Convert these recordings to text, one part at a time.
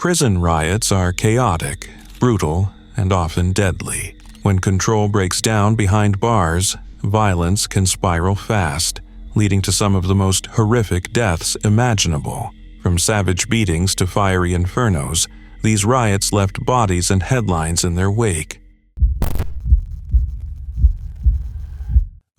Prison riots are chaotic, brutal, and often deadly. When control breaks down behind bars, violence can spiral fast, leading to some of the most horrific deaths imaginable. From savage beatings to fiery infernos, these riots left bodies and headlines in their wake.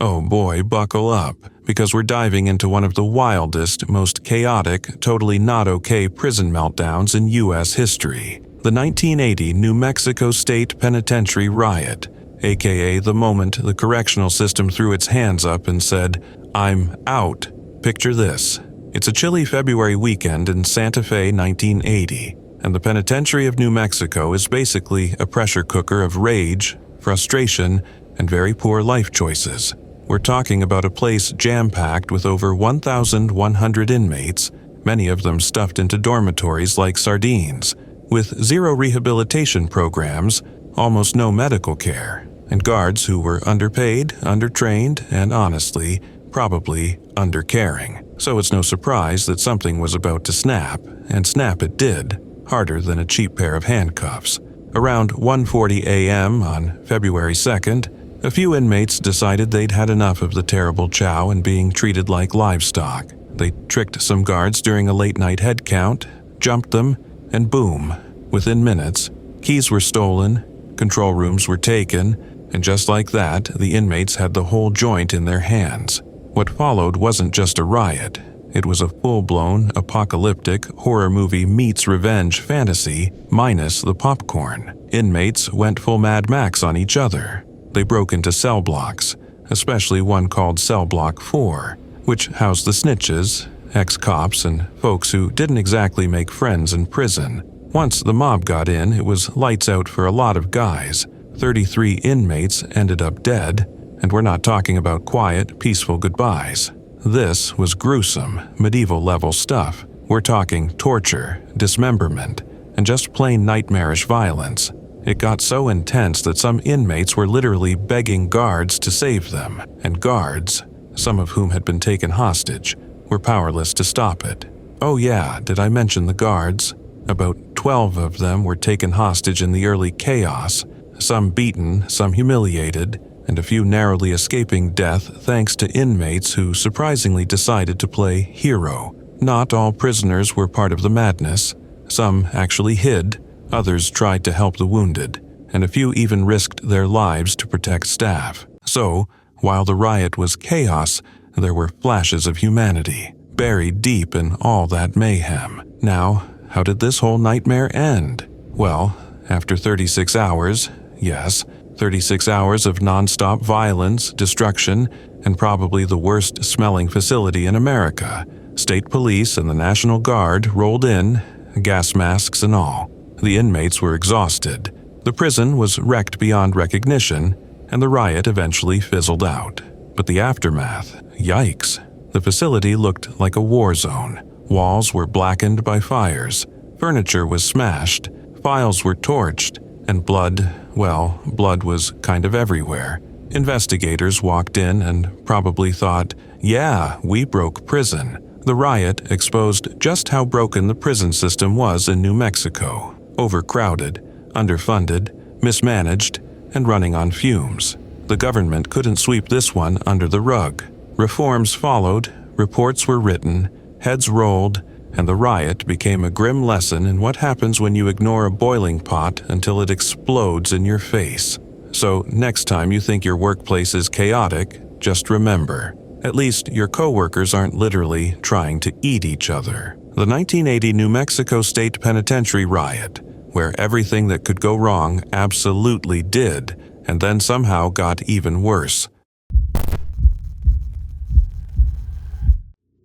Oh boy, buckle up, because we're diving into one of the wildest, most chaotic, totally not okay prison meltdowns in U.S. history. The 1980 New Mexico State Penitentiary Riot, aka the moment the correctional system threw its hands up and said, "I'm out." Picture this. It's a chilly February weekend in Santa Fe, 1980, and the Penitentiary of New Mexico is basically a pressure cooker of rage, frustration, and very poor life choices. We're talking about a place jam-packed with over 1,100 inmates, many of them stuffed into dormitories like sardines, with zero rehabilitation programs, almost no medical care, and guards who were underpaid, undertrained, and honestly, probably undercaring. So it's no surprise that something was about to snap, and snap it did, harder than a cheap pair of handcuffs. Around 1:40 a.m. on February 2nd, a few inmates decided they'd had enough of the terrible chow and being treated like livestock. They tricked some guards during a late-night head count, jumped them, and boom, within minutes, keys were stolen, control rooms were taken, and just like that, the inmates had the whole joint in their hands. What followed wasn't just a riot. It was a full-blown, apocalyptic, horror movie meets revenge fantasy, minus the popcorn. Inmates went full Mad Max on each other. They broke into cell blocks, especially one called Cell Block 4, which housed the snitches, ex-cops, and folks who didn't exactly make friends in prison. Once the mob got in, it was lights out for a lot of guys. 33 inmates ended up dead, and we're not talking about quiet, peaceful goodbyes. This was gruesome, medieval-level stuff. We're talking torture, dismemberment, and just plain nightmarish violence. It got so intense that some inmates were literally begging guards to save them, and guards, some of whom had been taken hostage, were powerless to stop it. Oh yeah, did I mention the guards? About 12 of them were taken hostage in the early chaos, some beaten, some humiliated, and a few narrowly escaping death thanks to inmates who surprisingly decided to play hero. Not all prisoners were part of the madness. Some actually hid, others tried to help the wounded, and a few even risked their lives to protect staff. So, while the riot was chaos, there were flashes of humanity, buried deep in all that mayhem. Now, how did this whole nightmare end? Well, after 36 hours, yes, 36 hours of non-stop violence, destruction, and probably the worst-smelling facility in America, state police and the National Guard rolled in, gas masks and all. The inmates were exhausted. The prison was wrecked beyond recognition, and the riot eventually fizzled out. But the aftermath, yikes. The facility looked like a war zone. Walls were blackened by fires, furniture was smashed, files were torched, and blood was kind of everywhere. Investigators walked in and probably thought, yeah, we broke prison. The riot exposed just how broken the prison system was in New Mexico. Overcrowded, underfunded, mismanaged, and running on fumes. The government couldn't sweep this one under the rug. Reforms followed, reports were written, heads rolled, and the riot became a grim lesson in what happens when you ignore a boiling pot until it explodes in your face. So next time you think your workplace is chaotic, just remember, at least your coworkers aren't literally trying to eat each other. The 1980 New Mexico State Penitentiary Riot, where everything that could go wrong absolutely did, and then somehow got even worse.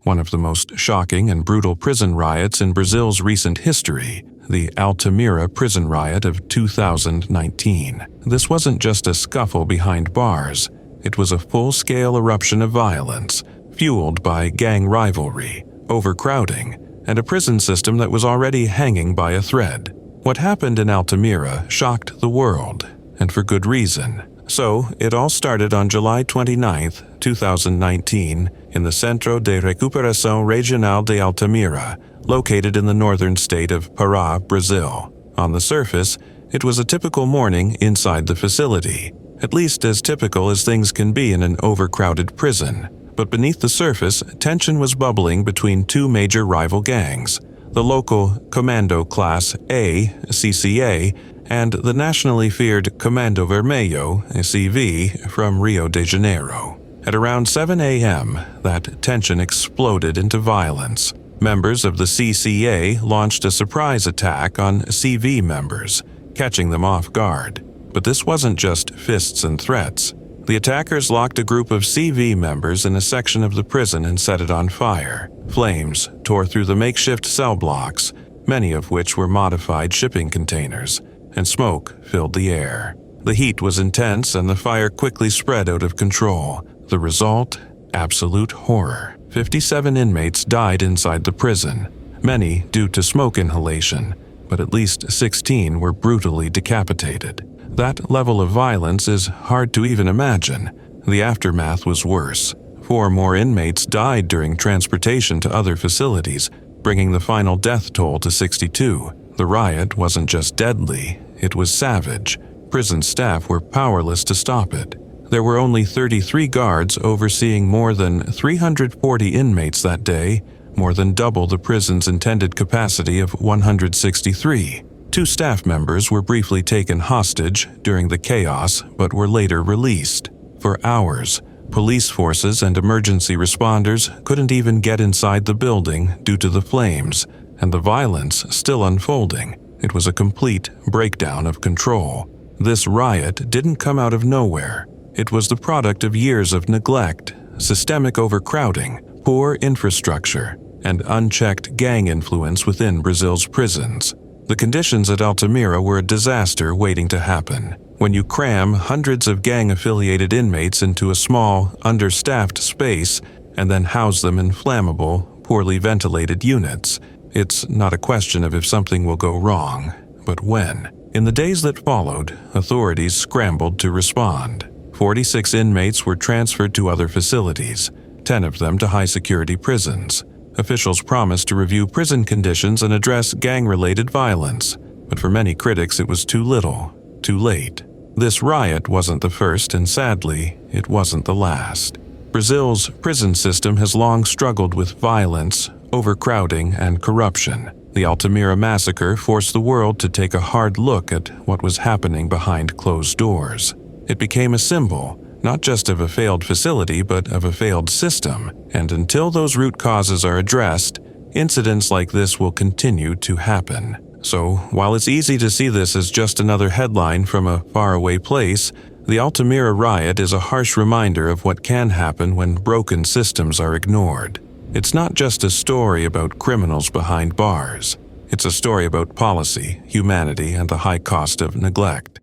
One of the most shocking and brutal prison riots in Brazil's recent history, the Altamira prison riot of 2019. This wasn't just a scuffle behind bars, it was a full-scale eruption of violence, fueled by gang rivalry, overcrowding, and a prison system that was already hanging by a thread. What happened in Altamira shocked the world, and for good reason. So, it all started on July 29, 2019, in the Centro de Recuperação Regional de Altamira, located in the northern state of Pará, Brazil. On the surface, it was a typical morning inside the facility, at least as typical as things can be in an overcrowded prison. But beneath the surface, tension was bubbling between two major rival gangs, the local Comando Class A, CCA, and the nationally feared Comando Vermelho, CV, from Rio de Janeiro. At around 7 a.m., that tension exploded into violence. Members of the CCA launched a surprise attack on CV members, catching them off guard. But this wasn't just fists and threats. The attackers locked a group of CV members in a section of the prison and set it on fire. Flames tore through the makeshift cell blocks, many of which were modified shipping containers, and smoke filled the air. The heat was intense and the fire quickly spread out of control. The result? Absolute horror. 57 inmates died inside the prison, many due to smoke inhalation, but at least 16 were brutally decapitated. That level of violence is hard to even imagine. The aftermath was worse. 4 more inmates died during transportation to other facilities, bringing the final death toll to 62. The riot wasn't just deadly, it was savage. Prison staff were powerless to stop it. There were only 33 guards overseeing more than 340 inmates that day, more than double the prison's intended capacity of 163. 2 staff members were briefly taken hostage during the chaos but were later released. For hours, police forces and emergency responders couldn't even get inside the building due to the flames, and the violence still unfolding. It was a complete breakdown of control. This riot didn't come out of nowhere. It was the product of years of neglect, systemic overcrowding, poor infrastructure, and unchecked gang influence within Brazil's prisons. The conditions at Altamira were a disaster waiting to happen. When you cram hundreds of gang-affiliated inmates into a small, understaffed space and then house them in flammable, poorly ventilated units, it's not a question of if something will go wrong, but when. In the days that followed, authorities scrambled to respond. 46 inmates were transferred to other facilities, 10 of them to high-security prisons. Officials promised to review prison conditions and address gang-related violence, but for many critics it was too little, too late. This riot wasn't the first, and sadly, it wasn't the last. Brazil's prison system has long struggled with violence, overcrowding, and corruption. The Attica Massacre forced the world to take a hard look at what was happening behind closed doors. It became a symbol, not just of a failed facility, but of a failed system. And until those root causes are addressed, incidents like this will continue to happen. So, while it's easy to see this as just another headline from a faraway place, the Altamira riot is a harsh reminder of what can happen when broken systems are ignored. It's not just a story about criminals behind bars. It's a story about policy, humanity, and the high cost of neglect.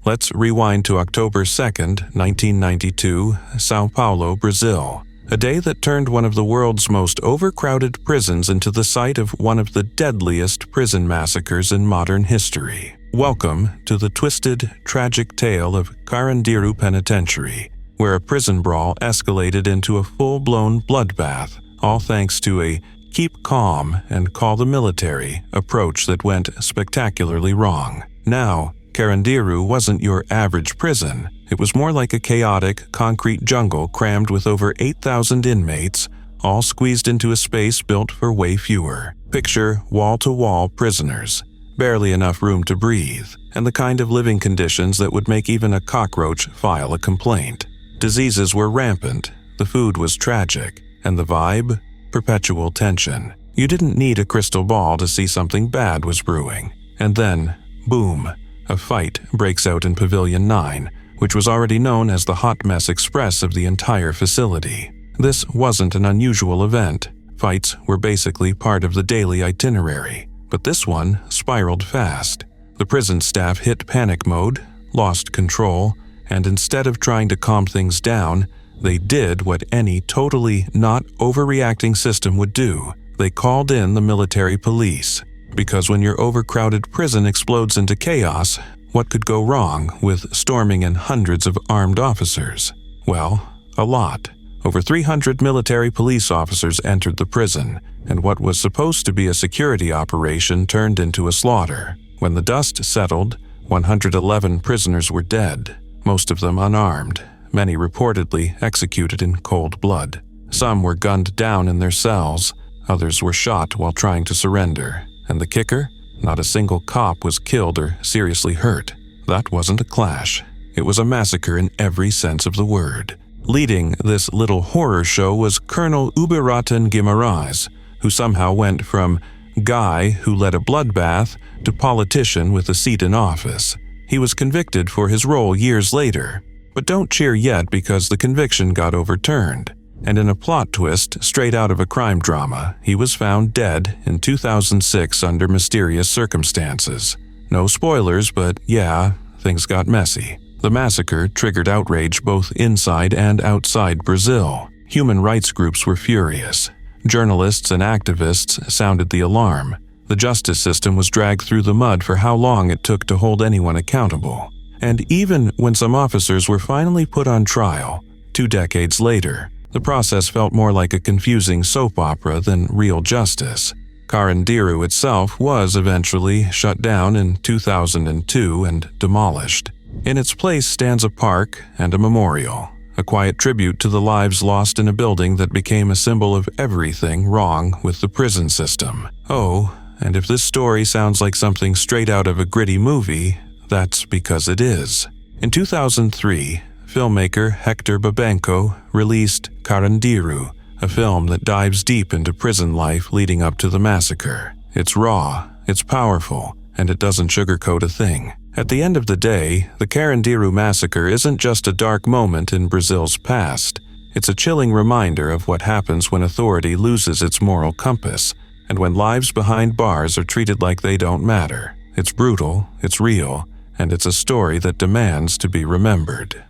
Let's rewind to October 2nd, 1992, São Paulo, Brazil. A day that turned one of the world's most overcrowded prisons into the site of one of the deadliest prison massacres in modern history. Welcome to the twisted, tragic tale of Caranderu Penitentiary, where a prison brawl escalated into a full-blown bloodbath, all thanks to a keep calm and call the military approach that went spectacularly wrong. Now, Caranderu wasn't your average prison. It was more like a chaotic, concrete jungle crammed with over 8,000 inmates, all squeezed into a space built for way fewer. Picture wall-to-wall prisoners, barely enough room to breathe, and the kind of living conditions that would make even a cockroach file a complaint. Diseases were rampant, the food was tragic, and the vibe? Perpetual tension. You didn't need a crystal ball to see something bad was brewing. And then, boom, a fight breaks out in Pavilion 9, which was already known as the Hot Mess Express of the entire facility. This wasn't an unusual event. Fights were basically part of the daily itinerary, but this one spiraled fast. The prison staff hit panic mode, lost control, and instead of trying to calm things down, they did what any totally not overreacting system would do. They called in the military police. Because when your overcrowded prison explodes into chaos, what could go wrong with storming in hundreds of armed officers? Well, a lot. Over 300 military police officers entered the prison, and what was supposed to be a security operation turned into a slaughter. When the dust settled, 111 prisoners were dead, most of them unarmed, many reportedly executed in cold blood. Some were gunned down in their cells, others were shot while trying to surrender. And the kicker? Not a single cop was killed or seriously hurt. That wasn't a clash. It was a massacre in every sense of the word. Leading this little horror show was Colonel Uberatan Guimarães, who somehow went from guy who led a bloodbath to politician with a seat in office. He was convicted for his role years later. But don't cheer yet, because the conviction got overturned. And in a plot twist straight out of a crime drama, he was found dead in 2006 under mysterious circumstances. No spoilers, but yeah, things got messy. The massacre triggered outrage both inside and outside Brazil. Human rights groups were furious. Journalists and activists sounded the alarm. The justice system was dragged through the mud for how long it took to hold anyone accountable. And even when some officers were finally put on trial, 2 decades later, the process felt more like a confusing soap opera than real justice. Caranderu itself was eventually shut down in 2002 and demolished. In its place stands a park and a memorial, a quiet tribute to the lives lost in a building that became a symbol of everything wrong with the prison system. Oh, and if this story sounds like something straight out of a gritty movie, that's because it is. In 2003, filmmaker Hector Babenco released Caranderu, a film that dives deep into prison life leading up to the massacre. It's raw, it's powerful, and it doesn't sugarcoat a thing. At the end of the day, the Caranderu Massacre isn't just a dark moment in Brazil's past. It's a chilling reminder of what happens when authority loses its moral compass, and when lives behind bars are treated like they don't matter. It's brutal, it's real, and it's a story that demands to be remembered.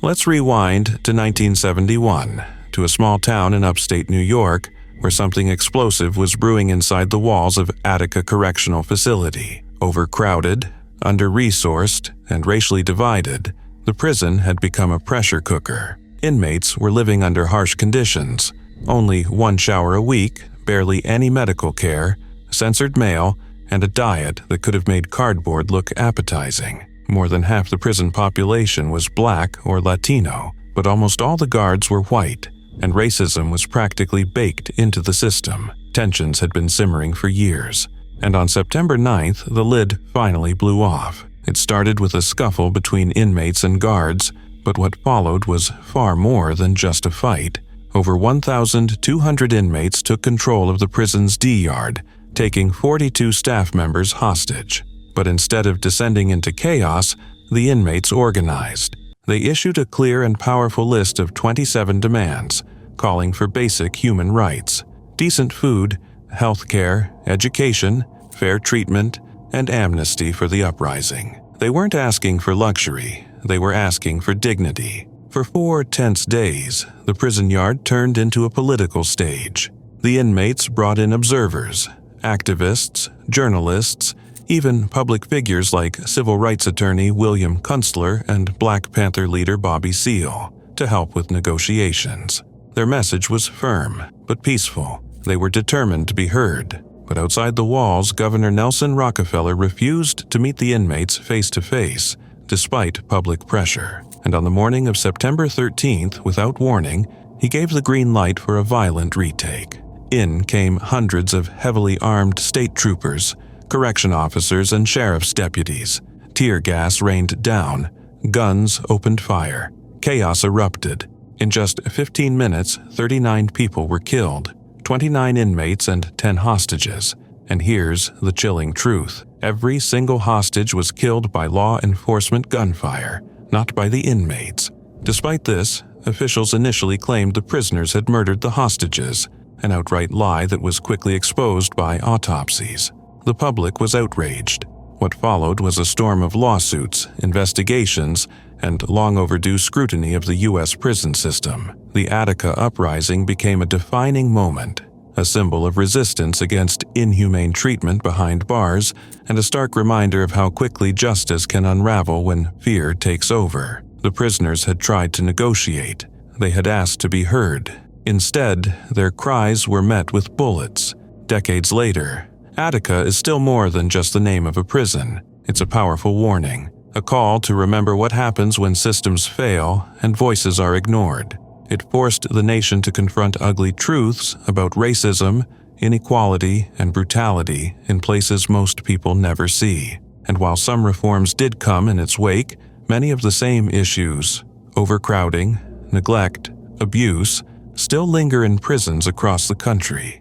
Let's rewind to 1971, to a small town in upstate New York where something explosive was brewing inside the walls of Attica Correctional Facility. Overcrowded, under-resourced, and racially divided, the prison had become a pressure cooker. Inmates were living under harsh conditions, only 1 shower a week, barely any medical care, censored mail, and a diet that could have made cardboard look appetizing. More than half the prison population was Black or Latino, but almost all the guards were white, and racism was practically baked into the system. Tensions had been simmering for years, and on September 9th, the lid finally blew off. It started with a scuffle between inmates and guards, but what followed was far more than just a fight. Over 1,200 inmates took control of the prison's D-yard, taking 42 staff members hostage. But instead of descending into chaos, the inmates organized. They issued a clear and powerful list of 27 demands, calling for basic human rights: decent food, health care, education, fair treatment, and amnesty for the uprising. They weren't asking for luxury, they were asking for dignity. For 4 tense days, the prison yard turned into a political stage. The inmates brought in observers, activists, journalists, even public figures like civil rights attorney William Kunstler and Black Panther leader Bobby Seale to help with negotiations. Their message was firm, but peaceful. They were determined to be heard. But outside the walls, Governor Nelson Rockefeller refused to meet the inmates face-to-face, despite public pressure. And on the morning of September 13th, without warning, he gave the green light for a violent retake. In came hundreds of heavily armed state troopers, correction officers, and sheriff's deputies. Tear gas rained down. Guns opened fire. Chaos erupted. In just 15 minutes, 39 people were killed, 29 inmates and 10 hostages. And here's the chilling truth. Every single hostage was killed by law enforcement gunfire, not by the inmates. Despite this, officials initially claimed the prisoners had murdered the hostages, an outright lie that was quickly exposed by autopsies. The public was outraged. What followed was a storm of lawsuits, investigations, and long overdue scrutiny of the U.S. prison system. The Attica Uprising became a defining moment, a symbol of resistance against inhumane treatment behind bars, and a stark reminder of how quickly justice can unravel when fear takes over. The prisoners had tried to negotiate. They had asked to be heard. Instead, their cries were met with bullets. Decades later, Attica is still more than just the name of a prison. It's a powerful warning, a call to remember what happens when systems fail and voices are ignored. It forced the nation to confront ugly truths about racism, inequality, and brutality in places most people never see. And while some reforms did come in its wake, many of the same issues, overcrowding, neglect, abuse, still linger in prisons across the country.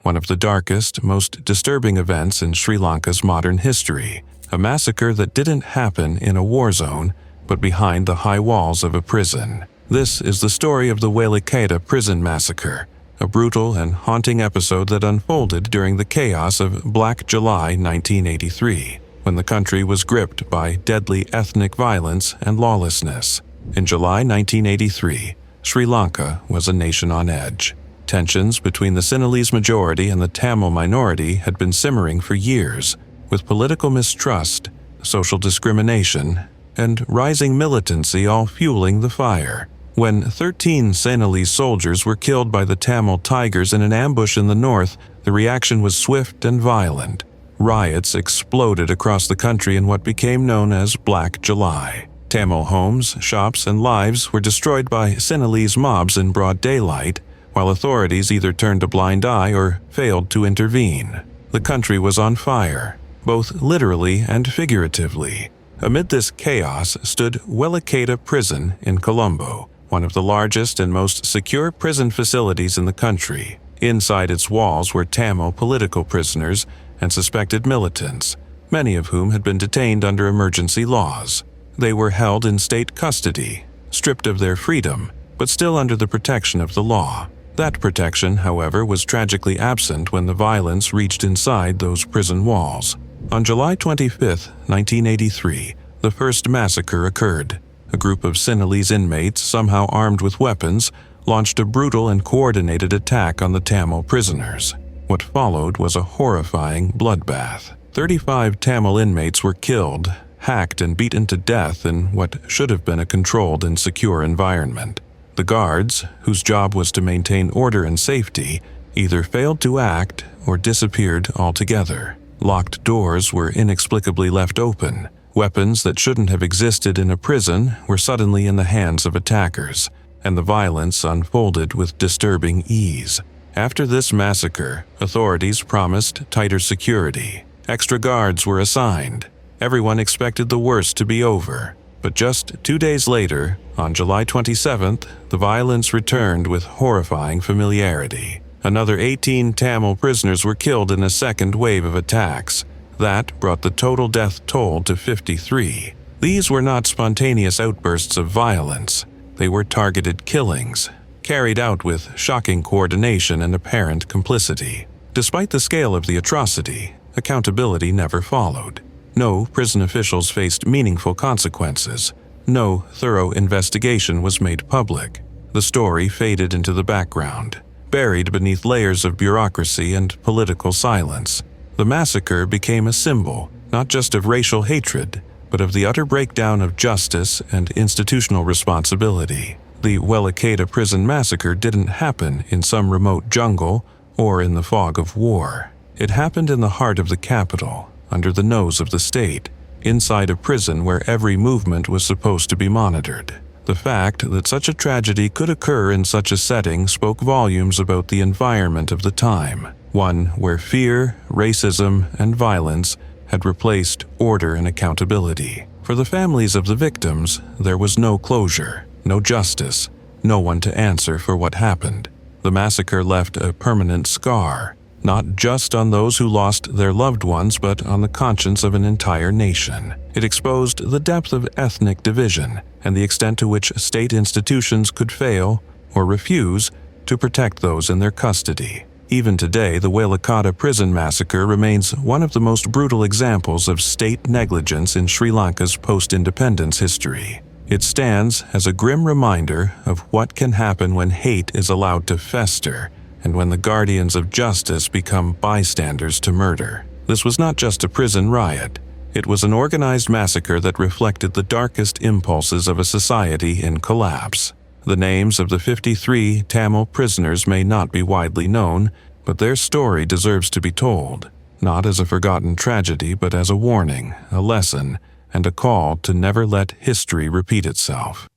One of the darkest, most disturbing events in Sri Lanka's modern history, a massacre that didn't happen in a war zone, but behind the high walls of a prison. This is the story of the Wayada Prison Massacre, a brutal and haunting episode that unfolded during the chaos of Black July 1983, when the country was gripped by deadly ethnic violence and lawlessness. In July 1983, Sri Lanka was a nation on edge. Tensions between the Sinhalese majority and the Tamil minority had been simmering for years, with political mistrust, social discrimination, and rising militancy all fueling the fire. When 13 Sinhalese soldiers were killed by the Tamil Tigers in an ambush in the north, the reaction was swift and violent. Riots exploded across the country in what became known as Black July. Tamil homes, shops, and lives were destroyed by Sinhalese mobs in broad daylight, while authorities either turned a blind eye or failed to intervene. The country was on fire, both literally and figuratively. Amid this chaos stood Wayada Prison in Colombo, one of the largest and most secure prison facilities in the country. Inside its walls were Tamil political prisoners and suspected militants, many of whom had been detained under emergency laws. They were held in state custody, stripped of their freedom, but still under the protection of the law. That protection, however, was tragically absent when the violence reached inside those prison walls. On July 25, 1983, the first massacre occurred. A group of Sinhalese inmates, somehow armed with weapons, launched a brutal and coordinated attack on the Tamil prisoners. What followed was a horrifying bloodbath. 35 Tamil inmates were killed, hacked and beaten to death in what should have been a controlled and secure environment. The guards, whose job was to maintain order and safety, either failed to act or disappeared altogether. Locked doors were inexplicably left open. Weapons that shouldn't have existed in a prison were suddenly in the hands of attackers, and the violence unfolded with disturbing ease. After this massacre, authorities promised tighter security. Extra guards were assigned. Everyone expected the worst to be over. But just 2 days later, on July 27th, the violence returned with horrifying familiarity. Another 18 Tamil prisoners were killed in a second wave of attacks. That brought the total death toll to 53. These were not spontaneous outbursts of violence. They were targeted killings, carried out with shocking coordination and apparent complicity. Despite the scale of the atrocity, accountability never followed. No prison officials faced meaningful consequences. No thorough investigation was made public. The story faded into the background, buried beneath layers of bureaucracy and political silence. The massacre became a symbol, not just of racial hatred, but of the utter breakdown of justice and institutional responsibility. The Wayada Prison Massacre didn't happen in some remote jungle or in the fog of war. It happened in the heart of the capital, under the nose of the state, inside a prison where every movement was supposed to be monitored. The fact that such a tragedy could occur in such a setting spoke volumes about the environment of the time, one where fear, racism, and violence had replaced order and accountability. For the families of the victims, there was no closure, no justice, no one to answer for what happened. The massacre left a permanent scar, not just on those who lost their loved ones, but on the conscience of an entire nation. It exposed the depth of ethnic division and the extent to which state institutions could fail or refuse to protect those in their custody. Even today, the Wayada Prison Massacre remains one of the most brutal examples of state negligence in Sri Lanka's post-independence history. It stands as a grim reminder of what can happen when hate is allowed to fester and when the guardians of justice become bystanders to murder. This was not just a prison riot. It was an organized massacre that reflected the darkest impulses of a society in collapse. The names of the 53 Tamil prisoners may not be widely known, but their story deserves to be told, not as a forgotten tragedy but as a warning, a lesson, and a call to never let history repeat itself.